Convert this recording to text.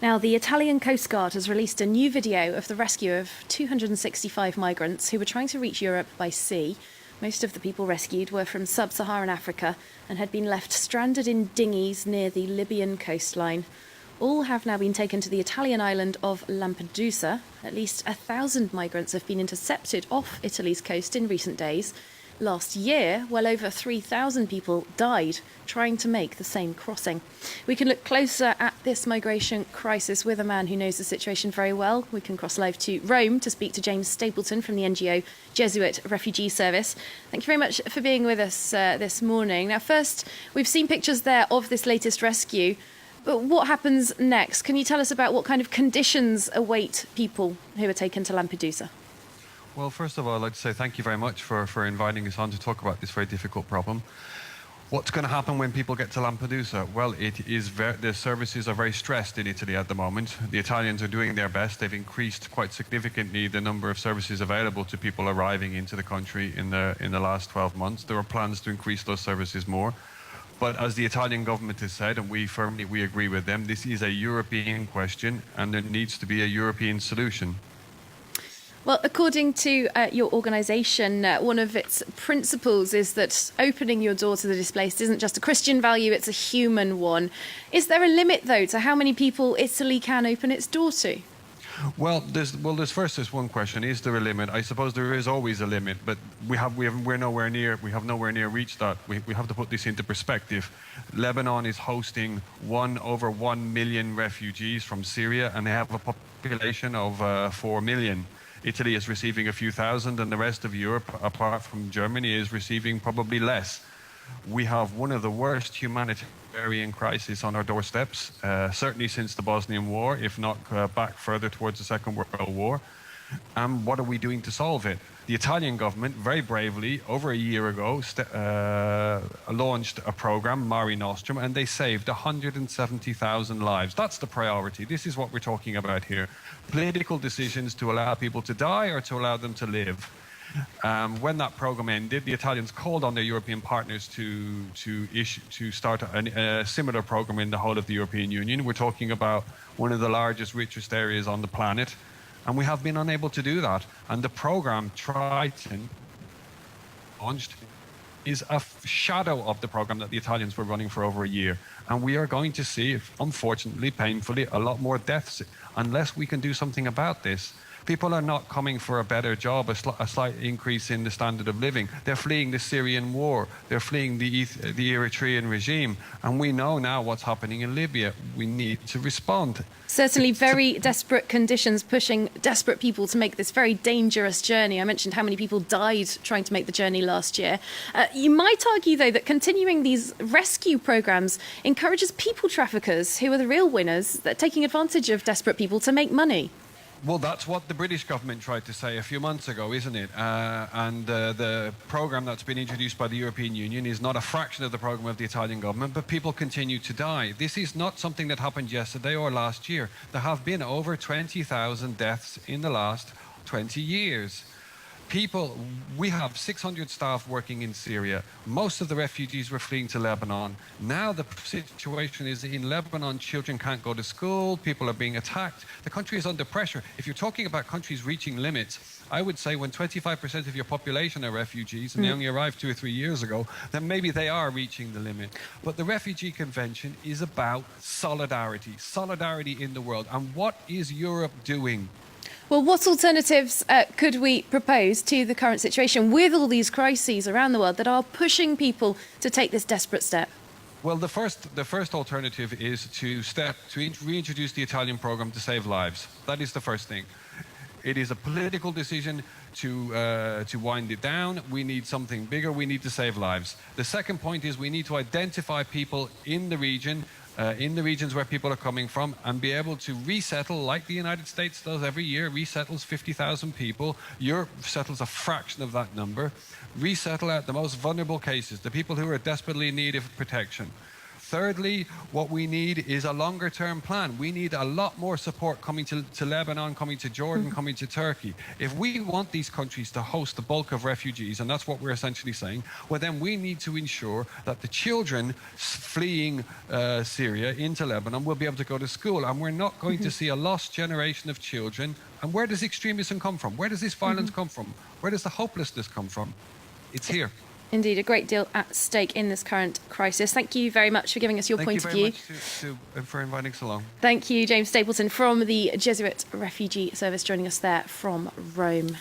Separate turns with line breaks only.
Now, the Italian Coast Guard has released a new video of the rescue of 265 migrants who were trying to reach Europe by sea. Most of the people rescued were from sub-Saharan Africa and had been left stranded in dinghies near the Libyan coastline. All have now been taken to the Italian island of Lampedusa. At least 1,000 migrants have been intercepted off Italy's coast in recent days. Last year, well over 3,000 people died trying to make the same crossing. We can look closer at this migration crisis with a man who knows the situation very well. We can cross live to Rome to speak to James Stapleton from the NGO Jesuit Refugee Service. Thank you very much for being with us this morning. Now, first, we've seen pictures there of this latest rescue. But what happens next? Can you tell us about what kind of conditions await people who are taken to Lampedusa?
Well, first of all, I'd like to say thank you very much for inviting us on to talk about this very difficult problem. What's going to happen when people get to Lampedusa? Well, the services are very stressed in Italy at the moment. The Italians are doing their best. They've increased quite significantly the number of services available to people arriving into the country in the last 12 months. There are plans to increase those services more. But as the Italian government has said, and we agree with them, this is a European question and there needs to be a European solution.
Well, according to your organisation, one of its principles is that opening your door to the displaced isn't just a Christian value, it's a human one. Is there a limit, though, to how many people Italy can open its door to?
Well, there's one question: is there a limit? I suppose there is always a limit, but we have nowhere near reached that. We have to put this into perspective. Lebanon is hosting over 1 million refugees from Syria, and they have a population of 4 million. Italy is receiving a few thousand, and the rest of Europe, apart from Germany, is receiving probably less. We have one of the worst humanitarian crises on our doorsteps, certainly since the Bosnian War, if not back further towards the Second World War. And what are we doing to solve it? The Italian government, very bravely, over a year ago, launched a program, Mare Nostrum, and they saved 170,000 lives. That's the priority. This is what we're talking about here. Political decisions to allow people to die or to allow them to live. When that program ended, the Italians called on their European partners to start a similar program in the whole of the European Union. We're talking about one of the largest, richest areas on the planet. And we have been unable to do that. And the program, Triton, launched, is a shadow of the program that the Italians were running for over a year. And we are going to see, unfortunately, painfully, a lot more deaths unless we can do something about this. People are not coming for a better job, a slight increase in the standard of living. They're fleeing the Syrian war. They're fleeing the Eritrean regime. And we know now what's happening in Libya. We need to respond.
Certainly very desperate conditions, pushing desperate people to make this very dangerous journey. I mentioned how many people died trying to make the journey last year. You might argue, though, that continuing these rescue programmes encourages people traffickers, who are the real winners, that are taking advantage of desperate people to make money.
Well, that's what the British government tried to say a few months ago, isn't it? The programme that's been introduced by the European Union is not a fraction of the programme of the Italian government, but people continue to die. This is not something that happened yesterday or last year. There have been over 20,000 deaths in the last 20 years. We have 600 staff working in Syria. Most of the refugees were fleeing to Lebanon. Now the situation is in Lebanon, children can't go to school, people are being attacked. The country is under pressure. If you're talking about countries reaching limits, I would say when 25% of your population are refugees, and they only arrived 2 or 3 years ago, then maybe they are reaching the limit. But the Refugee Convention is about solidarity in the world. And what is Europe doing?
Well, what alternatives could we propose to the current situation with all these crises around the world that are pushing people to take this desperate step?
Well, the first alternative is to reintroduce the Italian program to save lives. That is the first thing. It is a political decision to wind it down. We need something bigger. We need to save lives. The second point is we need to identify people in the regions where people are coming from, and be able to resettle, like the United States does every year, resettles 50,000 people. Europe settles a fraction of that number. Resettle out the most vulnerable cases, the people who are desperately in need of protection. Thirdly, what we need is a longer-term plan. We need a lot more support coming to Lebanon, coming to Jordan, coming to Turkey. If we want these countries to host the bulk of refugees, and that's what we're essentially saying, well, then we need to ensure that the children fleeing Syria into Lebanon will be able to go to school, and we're not going to see a lost generation of children. And where does extremism come from? Where does this violence come from? Where does the hopelessness come from? It's here.
Indeed, a great deal at stake in this current crisis. Thank you very much for giving us your point of view.
Thank you very much for inviting us along.
Thank you, James Stapleton from the Jesuit Refugee Service, joining us there from Rome.